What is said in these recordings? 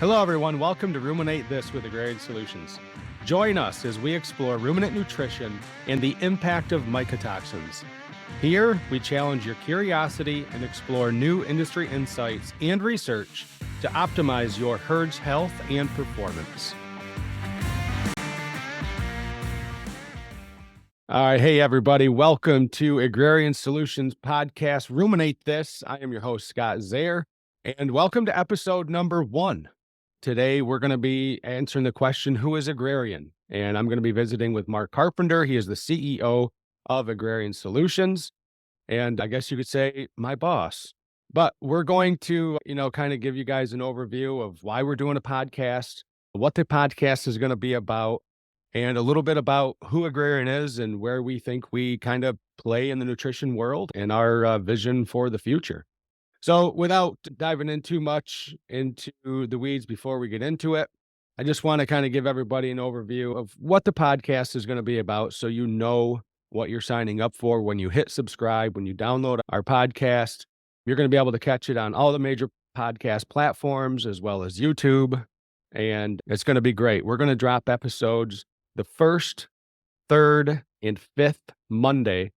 Hello, everyone. Welcome to Ruminate This with Agrarian Solutions. Join us as we explore ruminant nutrition and the impact of mycotoxins. Here, we challenge your curiosity and explore new industry insights and research to optimize your herd's health and performance. All right. Hey, everybody. Welcome to Agrarian Solutions Podcast, Ruminate This. I am your host, Scott Zaire, and welcome to episode number 1. Today, we're going to be answering the question, who is Agrarian? And I'm going to be visiting with Mark Carpenter. He is the CEO of Agrarian Solutions. And I guess you could say my boss. But we're going to, kind of give you guys an overview of why we're doing a podcast, what the podcast is going to be about, and a little bit about who Agrarian is and where we think we kind of play in the nutrition world and our vision for the future. So without diving in too much into the weeds before we get into it, I just want to kind of give everybody an overview of what the podcast is going to be about so you know what you're signing up for when you hit subscribe, when you download our podcast. You're going to be able to catch it on all the major podcast platforms as well as YouTube, and it's going to be great. We're going to drop episodes the first, third, and fifth Monday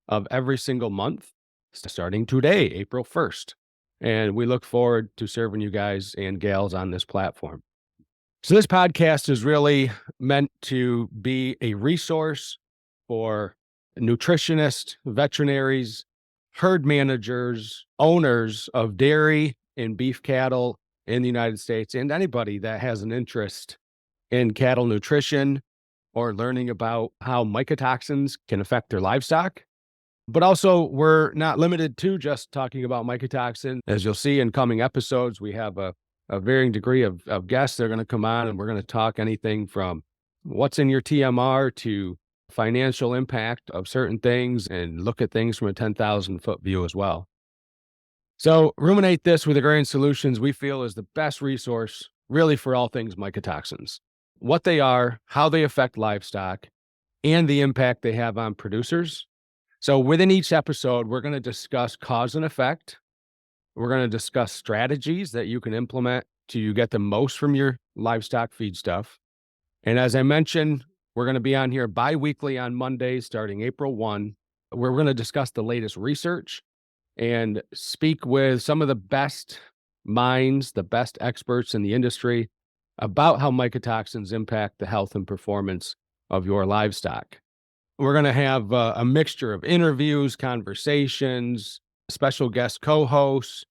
of every single month, starting today, April 1st. And we look forward to serving you guys and gals on this platform. So this podcast is really meant to be a resource for nutritionists, veterinaries, herd managers, owners of dairy and beef cattle in the United States, and anybody that has an interest in cattle nutrition or learning about how mycotoxins can affect their livestock. But also, we're not limited to just talking about mycotoxin. As you'll see in coming episodes, we have a varying degree of guests that are going to come on, and we're going to talk anything from what's in your TMR to financial impact of certain things and look at things from a 10,000-foot view as well. So Ruminate This with Agrarian Solutions, we feel, is the best resource really for all things mycotoxins, what they are, how they affect livestock, and the impact they have on producers. So within each episode, we're going to discuss cause and effect. We're going to discuss strategies that you can implement to get the most from your livestock feed stuff. And as I mentioned, we're going to be on here bi-weekly on Mondays starting April 1, where we're going to discuss the latest research and speak with some of the best minds, the best experts in the industry about how mycotoxins impact the health and performance of your livestock. We're going to have a mixture of interviews, conversations, special guest co-hosts,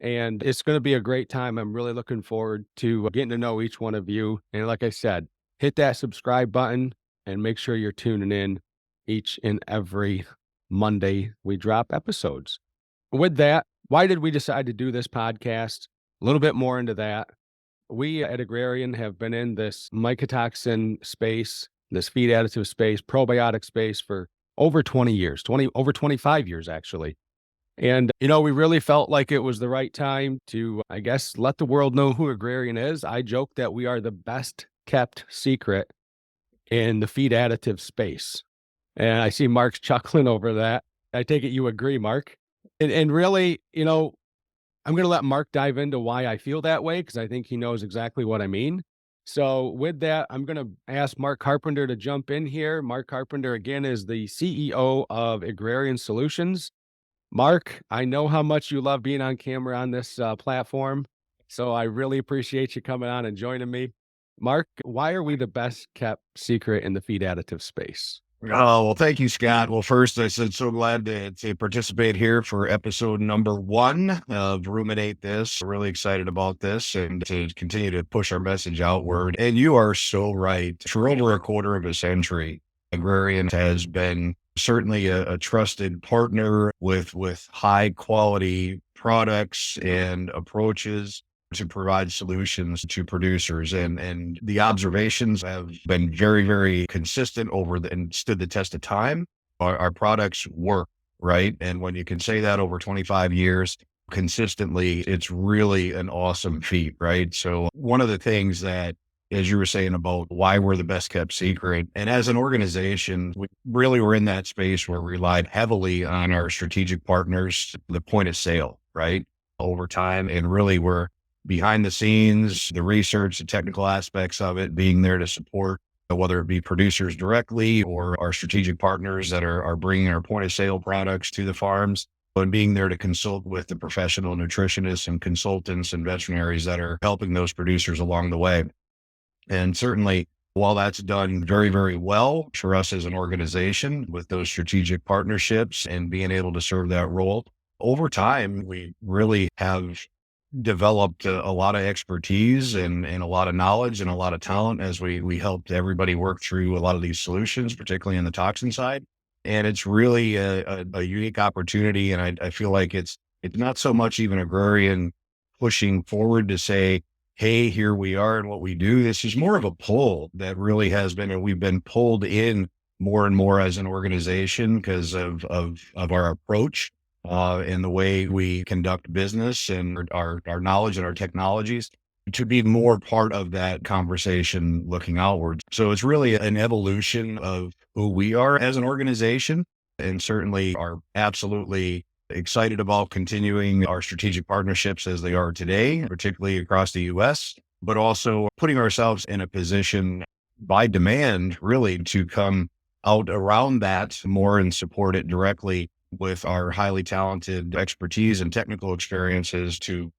and it's going to be a great time. I'm really looking forward to getting to know each one of you. And like I said, hit that subscribe button and make sure you're tuning in each and every Monday we drop episodes. With that, why did we decide to do this podcast? A little bit more into that. We at Agrarian have been in this mycotoxin space, this feed additive space, probiotic space for over 20 years, over 25 years, actually. And, we really felt like it was the right time to, I guess, let the world know who Agrarian is. I joke that we are the best kept secret in the feed additive space. And I see Mark's chuckling over that. I take it you agree, Mark. And really, I'm going to let Mark dive into why I feel that way, because I think he knows exactly what I mean. So with that, I'm going to ask Mark Carpenter to jump in here. Mark Carpenter, again, is the CEO of Agrarian Solutions. Mark, I know how much you love being on camera on this platform, so I really appreciate you coming on and joining me. Mark, why are we the best kept secret in the feed additive space? Oh, well, thank you, Scott. Well, first, I said so glad to participate here for episode number 1 of Ruminate This. Really excited about this and to continue to push our message outward. And you are so right. For over a quarter of a century, Agrarian has been certainly a trusted partner with high quality products and approaches to provide solutions to producers. And the observations have been very, very consistent and stood the test of time. Our products work, right? And when you can say that over 25 years consistently, it's really an awesome feat, right? So one of the things that, as you were saying about why we're the best kept secret, and as an organization, we really were in that space where we relied heavily on our strategic partners, the point of sale, right? Over time. And really we're behind the scenes, the research, the technical aspects of it, being there to support, whether it be producers directly or our strategic partners that are bringing our point of sale products to the farms, and being there to consult with the professional nutritionists and consultants and veterinaries that are helping those producers along the way. And certainly, while that's done very, very well for us as an organization with those strategic partnerships and being able to serve that role, over time, we really have developed a lot of expertise and a lot of knowledge and a lot of talent as we helped everybody work through a lot of these solutions, particularly on the toxin side. And it's really a unique opportunity. And I feel like it's not so much even Agrarian pushing forward to say, hey, here we are and what we do. This is more of a pull that really has been, and we've been pulled in more and more as an organization because of our approach and the way we conduct business and our knowledge and our technologies to be more part of that conversation looking outwards. So it's really an evolution of who we are as an organization, and certainly are absolutely excited about continuing our strategic partnerships as they are today, particularly across the US, but also putting ourselves in a position by demand really to come out around that more and support it directly with our highly talented expertise and technical experiences to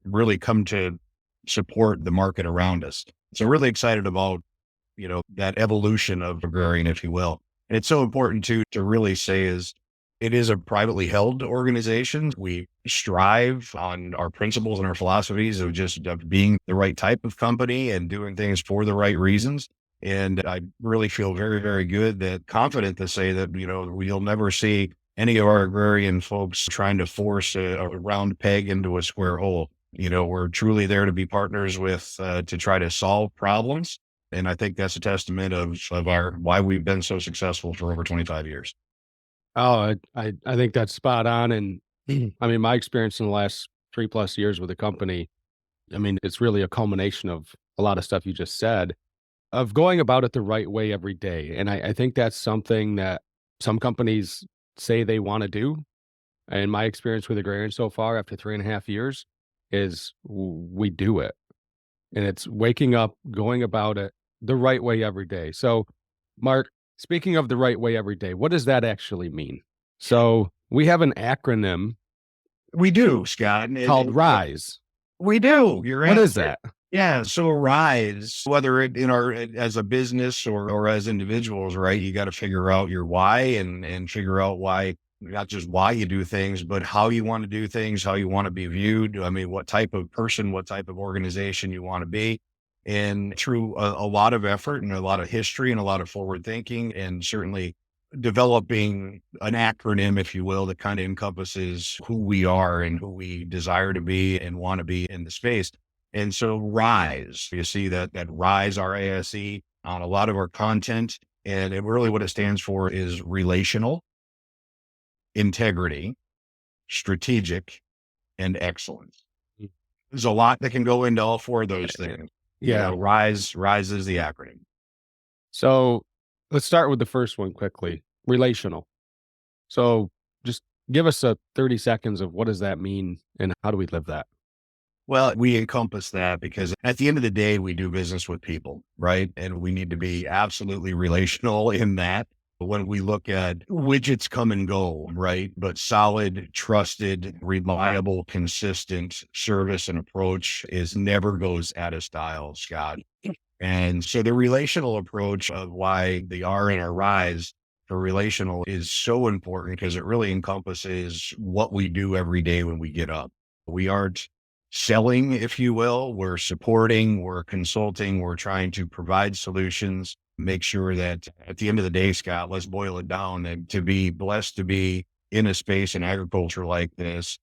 really come to support the market around us. So really excited about, that evolution of Agrarian, if you will. And it's so important to really say is it is a privately held organization. We strive on our principles and our philosophies of being the right type of company and doing things for the right reasons. And I really feel very, very confident to say that, you'll never see any of our Agrarian folks trying to force a round peg into a square hole. We're truly there to be partners with, to try to solve problems. And I think that's a testament of why we've been so successful for over 25 years. Oh, I think that's spot on. And I mean, my experience in the last 3+ years with the company, I mean, it's really a culmination of a lot of stuff you just said, of going about it the right way every day. And I think that's something that some companies say they want to do. And my experience with Agrarian so far after 3.5 years is we do it. And it's waking up, going about it the right way every day. So, Mark, speaking of the right way every day, what does that actually mean? So, we have an acronym We do, Scott. called RISE. We do. You're What is absolutely that? Yeah. So rise, whether it in our as a business or as individuals, right? You got to figure out your why and figure out why, not just why you do things, but how you want to do things, how you want to be viewed. I mean, what type of person, what type of organization you want to be. And through a lot of effort and a lot of history and a lot of forward thinking, and certainly developing an acronym, if you will, that kind of encompasses who we are and who we desire to be and want to be in the space. And so RISE, you see that RISE, RASE on a lot of our content. And really what it stands for is relational, integrity, strategic, and excellence. Mm. There's a lot that can go into all four of those things. Yeah. RISE is the acronym. So, let's start with the first one quickly. Relational. So, just give us a 30 seconds of what does that mean and how do we live that? Well, we encompass that because at the end of the day, we do business with people, right? And we need to be absolutely relational in that. When we look at widgets come and go, right? But solid, trusted, reliable, consistent service and approach is never goes out of style, Scott. And so the relational approach of why the R in our RISE for relational is so important because it really encompasses what we do every day when we get up. We aren't selling, if you will. We're supporting, we're consulting, we're trying to provide solutions, make sure that at the end of the day, Scott, let's boil it down, and to be blessed to be in a space in agriculture like this.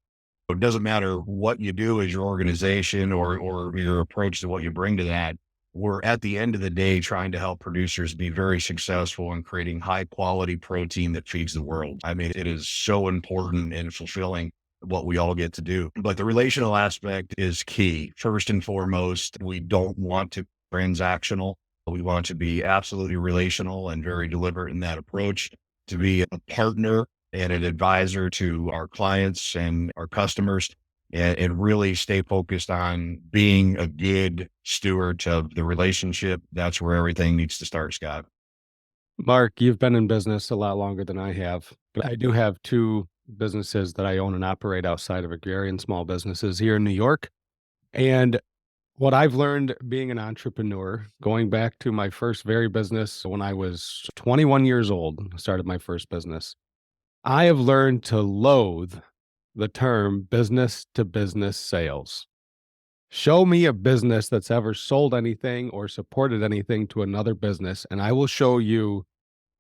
It doesn't matter what you do as your organization or your approach to what you bring to that. We're at the end of the day trying to help producers be very successful in creating high quality protein that feeds the world. I mean, it is so important and fulfilling what we all get to do. But the relational aspect is key. First and foremost, we don't want to be transactional. We want to be absolutely relational and very deliberate in that approach, to be a partner and an advisor to our clients and our customers. and really stay focused on being a good steward of the relationship. That's where everything needs to start, Scott. Mark, you've been in business a lot longer than I have, but I do have two businesses that I own and operate outside of Agrarian small businesses here in New York. And what I've learned being an entrepreneur, going back to my first very business when I was 21 years old, I started my first business. I have learned to loathe the term business to business sales. Show me a business that's ever sold anything or supported anything to another business, and I will show you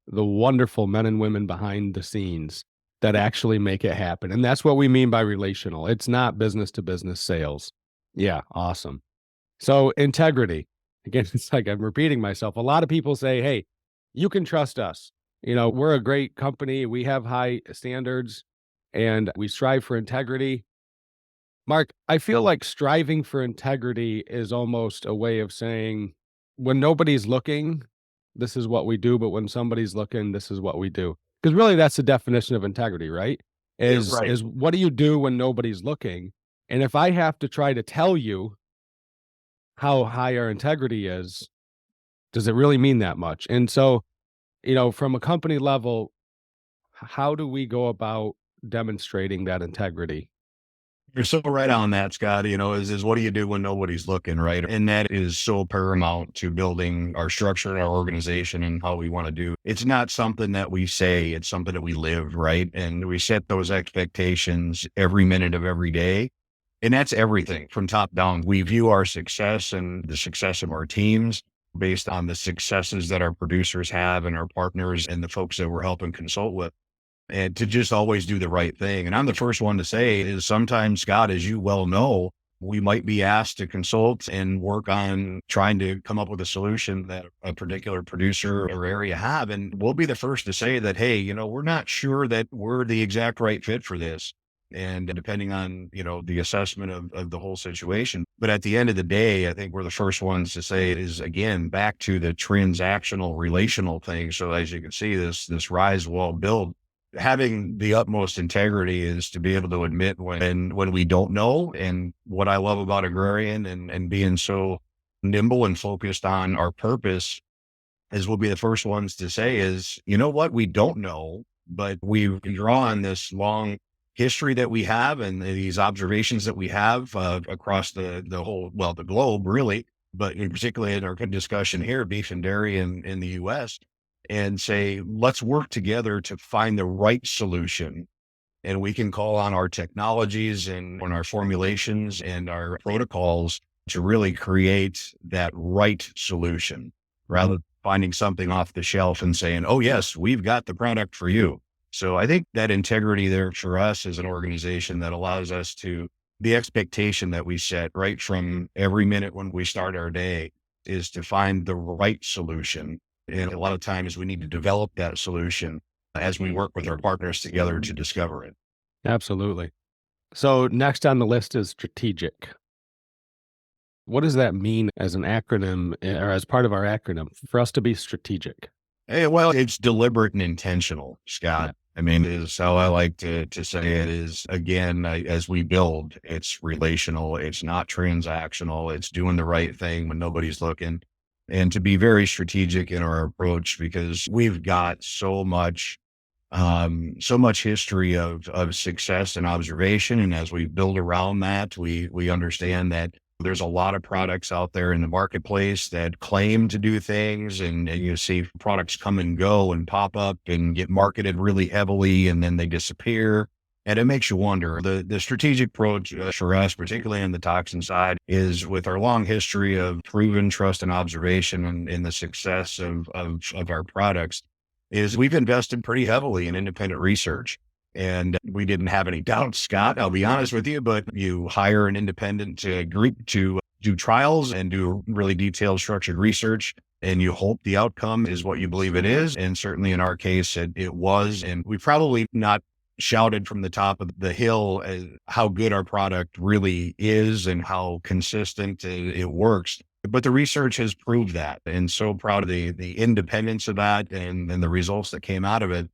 the wonderful men and women behind the scenes that actually make it happen. And that's what we mean by relational. It's not business to business sales. Yeah, awesome. So, integrity. Again, it's like I'm repeating myself. A lot of people say, hey, you can trust us. We're a great company. We have high standards and we strive for integrity. Mark, I feel like striving for integrity is almost a way of saying when nobody's looking, this is what we do, but when somebody's looking, this is what we do. Because really that's the definition of integrity, right? Yeah, Is right. is what do you do when nobody's looking? And if I have to try to tell you how high our integrity is, does it really mean that much? And so, from a company level, how do we go about demonstrating that integrity? You're so right on that, Scott. Is what do you do when nobody's looking, right? And that is so paramount to building our structure and our organization and how we want to do. It's not something that we say, it's something that we live, right? And we set those expectations every minute of every day. And that's everything from top down. We view our success and the success of our teams based on the successes that our producers have and our partners and the folks that we're helping consult with, and to just always do the right thing. And I'm the first one to say is sometimes, Scott, as you well know, we might be asked to consult and work on trying to come up with a solution that a particular producer or area have. And we'll be the first to say that, hey, we're not sure that we're the exact right fit for this. And depending on, the assessment of the whole situation. But at the end of the day, I think we're the first ones to say it is, again, back to the transactional relational thing. So as you can see, this rise, wall, build, having the utmost integrity is to be able to admit when we don't know. And what I love about Agrarian and being so nimble and focused on our purpose is we'll be the first ones to say is, you know what, we don't know, but we draw on this long history that we have and these observations that we have across the whole, well, the globe really, but in particular in our discussion here, beef and dairy in the US, and say, let's work together to find the right solution. And we can call on our technologies and on our formulations and our protocols to really create that right solution rather than finding something off the shelf and saying, oh, yes, we've got the product for you. So I think that integrity there for us as an organization that allows us to, the expectation that we set right from every minute when we start our day is to find the right solution. And a lot of times we need to develop that solution as we work with our partners together to discover it. Absolutely. So next on the list is strategic. What does that mean as an acronym or as part of our acronym for us to be strategic? Well, it's deliberate and intentional, Yeah. Scott. I mean, is how I like to say it is, again, as we build, it's relational. It's not transactional. It's doing the right thing when nobody's looking, and to be very strategic in our approach because we've got so much history of success and observation. And as we build around that, we understand that there's a lot of products out there in the marketplace that claim to do things, and you see products come and go and pop up and get marketed really heavily, and then they disappear. And it makes you wonder. The strategic approach for us, particularly on the toxin side, is with our long history of proven trust and observation and in the success of our products, is we've invested pretty heavily in independent research. And we didn't have any doubts, Scott, I'll be honest with you, but you hire an independent group to do trials and do really detailed structured research, and you hope the outcome is what you believe it is. And certainly in our case, it was. And we probably not shouted from the top of the hill how good our product really is and how consistent it works. But the research has proved that, and so proud of the independence of that and the results that came out of it.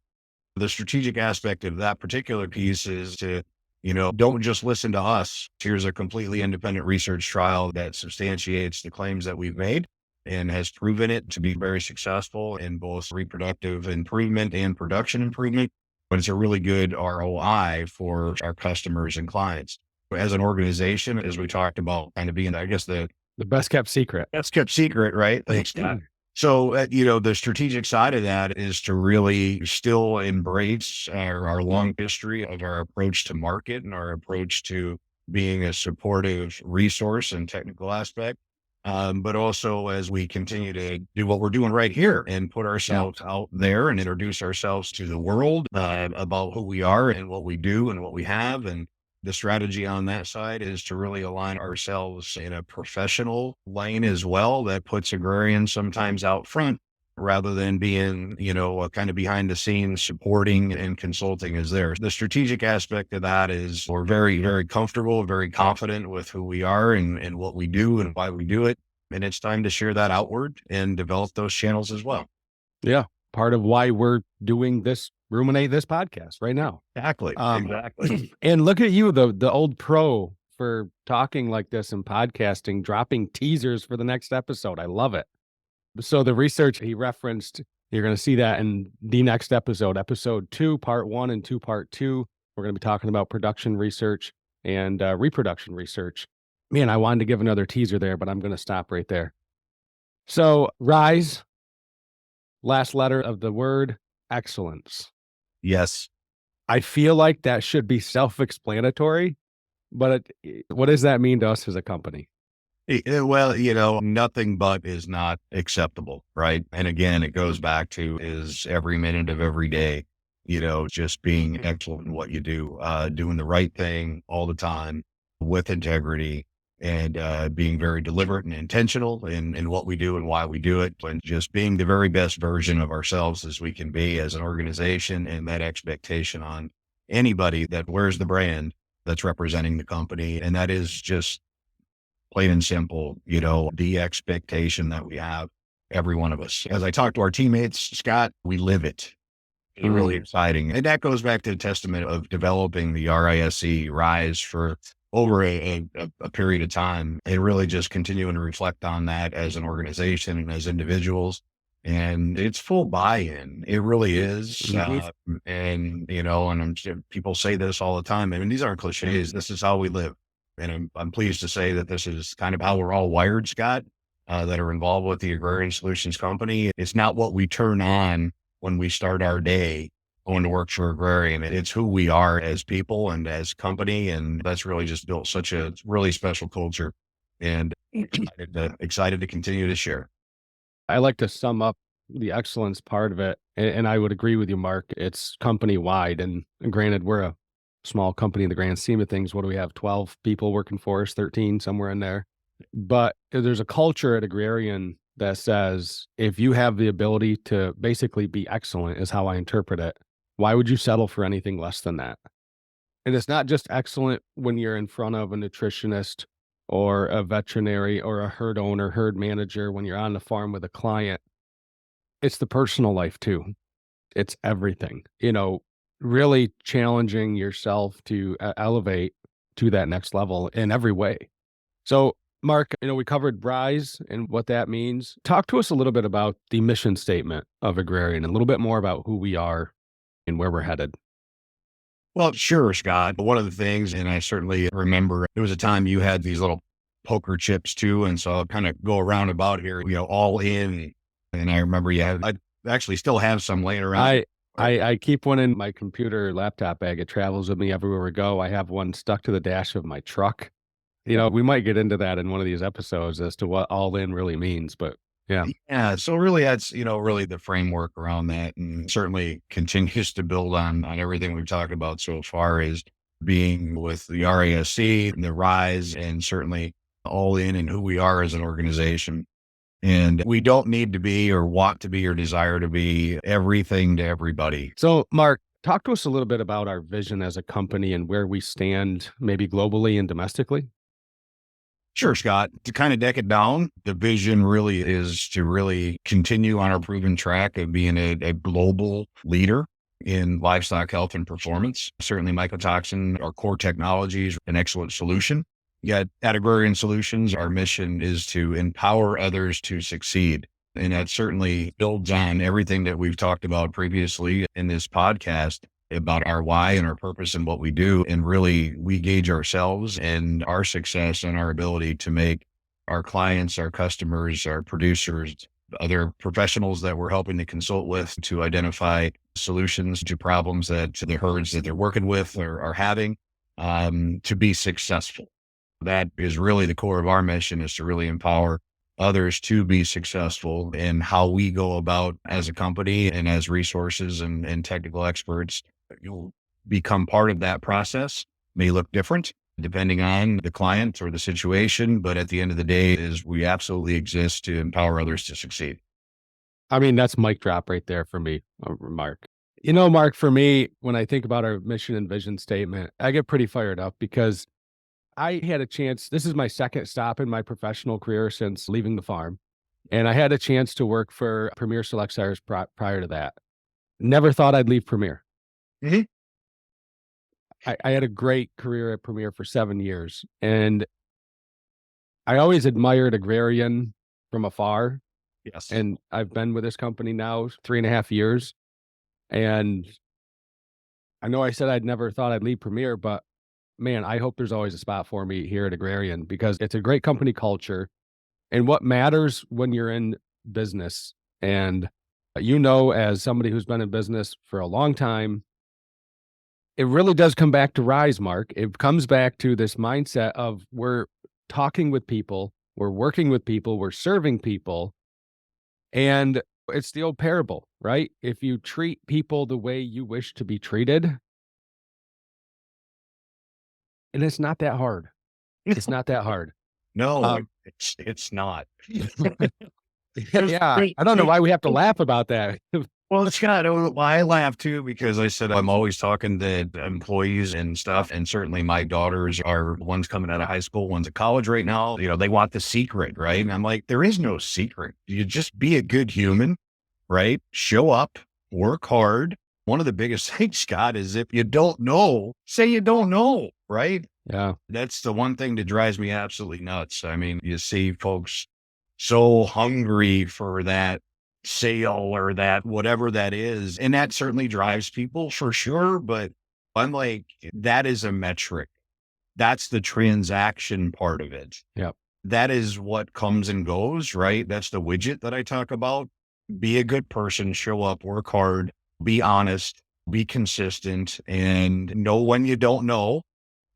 The strategic aspect of that particular piece is to Don't just listen to us. Here's a completely independent research trial that substantiates the claims that we've made and has proven it to be very successful in both reproductive improvement and production improvement. But it's a really good ROI for our customers and clients. But as an organization, as we talked about, kind of being, I guess, the best kept secret. best kept secret, right? Thanks, Scott. So, the strategic side of that is to really still embrace our long history of our approach to market and our approach to being a supportive resource and technical aspect. But also as we continue to do what we're doing right here and put ourselves out there and introduce ourselves to the world about who we are and what we do and what we have. And the strategy on that side is to really align ourselves in a professional lane as well that puts agrarians sometimes out front rather than being, kind of behind the scenes supporting and consulting is there. The strategic aspect of that is we're very, very comfortable, very confident with who we are and what we do and why we do it. And it's time to share that outward and develop those channels as well. Yeah. Part of why we're doing this, Ruminate This podcast right now. Exactly. And look at you, the old pro for talking like this and podcasting, dropping teasers for the next episode. I love it. So the research he referenced, you're going to see that in the next episode, episode 2, part 1 and 2, part 2. We're going to be talking about production research and reproduction research. Man, I wanted to give another teaser there, but I'm going to stop right there. So RISE, last letter of the word, excellence. Yes. I feel like that should be self-explanatory, but what does that mean to us as a company? Well, nothing but is not acceptable, right? And again, it goes back to is every minute of every day, just being excellent in what you do, doing the right thing all the time with integrity and being very deliberate and intentional in what we do and why we do it, and just being the very best version of ourselves as we can be as an organization, and that expectation on anybody that wears the brand that's representing the company. And that is just plain and simple, the expectation that we have, every one of us. As I talk to our teammates, Scott, we live it. It's really exciting. And that goes back to the testament of developing the RISE for over a period of time, and really just continuing to reflect on that as an organization and as individuals. And it's full buy-in. It really is. And people say this all the time. I mean, these aren't cliches. This is how we live. And I'm pleased to say that this is kind of how we're all wired, Scott, that are involved with the Agrarian Solutions Company. It's not what we turn on when we start our day going to work for Agrarian. It's who we are as people and as company. And that's really just built such a really special culture, and excited to continue to share. I like to sum up the excellence part of it. And I would agree with you, Mark. It's company wide. And granted, we're a small company in the grand scheme of things. What do we have? 12 people working for us, 13, somewhere in there. But there's a culture at Agrarian that says, if you have the ability to basically be excellent, is how I interpret it, why would you settle for anything less than that? And it's not just excellent when you're in front of a nutritionist or a veterinary or a herd owner, herd manager, when you're on the farm with a client. It's the personal life too. It's everything, really challenging yourself to elevate to that next level in every way. So Mark, we covered RISE and what that means. Talk to us a little bit about the mission statement of Agrarian and a little bit more about who we are and where we're headed. Well, sure, Scott. One of the things, and I certainly remember there was a time you had these little poker chips too. And so I'll kind of go around about here, all in. And I remember I actually still have some laying around. I keep one in my computer laptop bag. It travels with me everywhere we go. I have one stuck to the dash of my truck. We might get into that in one of these episodes as to what all in really means, but yeah. Yeah. So really that's, really the framework around that, and certainly continues to build on everything we've talked about so far, is being with the RASC, the RISE, and certainly all in and who we are as an organization. And we don't need to be or want to be or desire to be everything to everybody. So Mark, talk to us a little bit about our vision as a company and where we stand maybe globally and domestically. Sure, Scott. To kind of deck it down, the vision really is to really continue on our proven track of being a global leader in livestock health and performance. Certainly mycotoxin, our core technology, is an excellent solution. Yet at Agrarian Solutions, our mission is to empower others to succeed. And that certainly builds on everything that we've talked about previously in this podcast about our why and our purpose and what we do. And really, we gauge ourselves and our success and our ability to make our clients, our customers, our producers, other professionals that we're helping to consult with to identify solutions to problems that the herds that they're working with are having, to be successful. That is really the core of our mission, is to really empower others to be successful in how we go about as a company and as resources and technical experts. You'll become part of that process. May look different depending on the client or the situation, but at the end of the day is we absolutely exist to empower others to succeed. I mean, that's mic drop right there for me, Mark. You know, Mark, for me, when I think about our mission and vision statement, I get pretty fired up because I had a chance. This is my second stop in my professional career since leaving the farm. And I had a chance to work for Premier Select Sires prior to that. Never thought I'd leave Premier. Mhm. I had a great career at Premier for 7 years. And I always admired Agrarian from afar. Yes. And I've been with this company now 3.5 years. And I know I said I'd never thought I'd leave Premier, but man, I hope there's always a spot for me here at Agrarian because it's a great company culture. And what matters when you're in business, and you know, as somebody who's been in business for a long time, it really does come back to rise, Mark. It comes back to this mindset of we're talking with people, we're working with people, we're serving people. And it's the old parable, right? If you treat people the way you wish to be treated, and it's not that hard. It's not that hard. No, Um, it's not. yeah, I don't know why we have to laugh about that. Well, Scott, I laugh too because I said I'm always talking to employees and stuff. And certainly my daughters are one's coming out of high school, one's at college right now. You know, they want the secret, right? And I'm like, there is no secret. You just be a good human, right? Show up, work hard. One of the biggest things, Scott, is if you don't know, say you don't know, right? Yeah. That's the one thing that drives me absolutely nuts. I mean, you see folks so hungry for that sale or that whatever that is. And that certainly drives people for sure. But I'm like, that is a metric. That's the transaction part of it. Yep. That is what comes and goes, right? That's the widget that I talk about. Be a good person, show up, work hard, be honest, be consistent, and know when you don't know,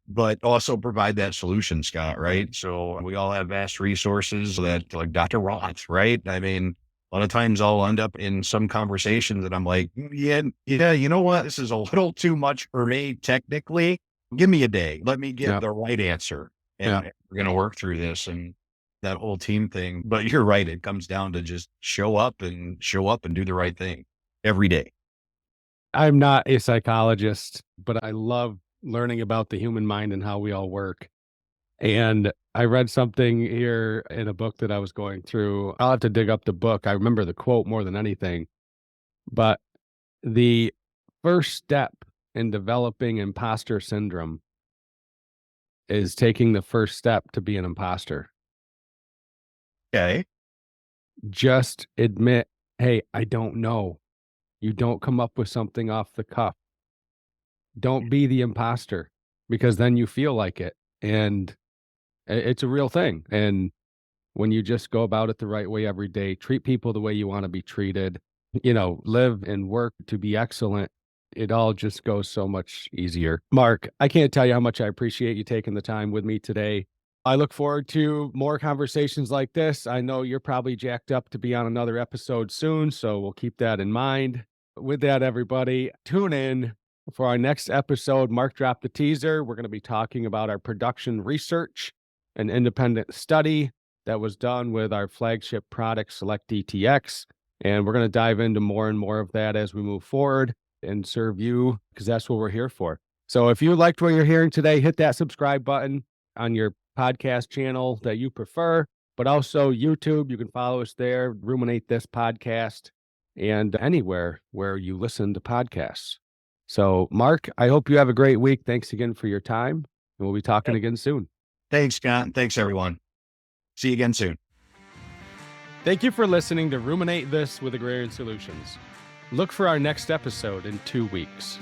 but also provide that solution, Scott, right? So we all have vast resources that like Dr. Roth, right? I mean, a lot of times I'll end up in some conversations that I'm like, yeah, you know what? This is a little too much for me technically. Give me a day. Let me get Yeah. the right answer. Yeah. And we're going to work through this and that whole team thing. But you're right. It comes down to just show up and do the right thing every day. I'm not a psychologist, but I love learning about the human mind and how we all work. And I read something here in a book that I was going through. I'll have to dig up the book. I remember the quote more than anything. But the first step in developing imposter syndrome is taking the first step to be an imposter. Okay. Just admit, hey, I don't know. You don't come up with something off the cuff. Don't be the imposter because then you feel like it. And it's a real thing. And when you just go about it the right way every day, treat people the way you want to be treated, live and work to be excellent, it all just goes so much easier. Mark, I can't tell you how much I appreciate you taking the time with me today. I look forward to more conversations like this. I know you're probably jacked up to be on another episode soon, so we'll keep that in mind. With that, everybody, tune in for our next episode. Mark dropped the teaser. We're going to be talking about our production research, an independent study that was done with our flagship product, Select DTX. And we're going to dive into more and more of that as we move forward and serve you because that's what we're here for. So if you liked what you're hearing today, hit that subscribe button on your podcast channel that you prefer, but also YouTube. You can follow us there, Ruminate This Podcast. and anywhere where you listen to podcasts. So, Mark, I hope you have a great week. Thanks again for your time, and we'll be talking again soon. Thanks, Scott. Thanks, everyone. See you again soon. Thank you for listening to Ruminate This with Agrarian Solutions. Look for our next episode in 2 weeks.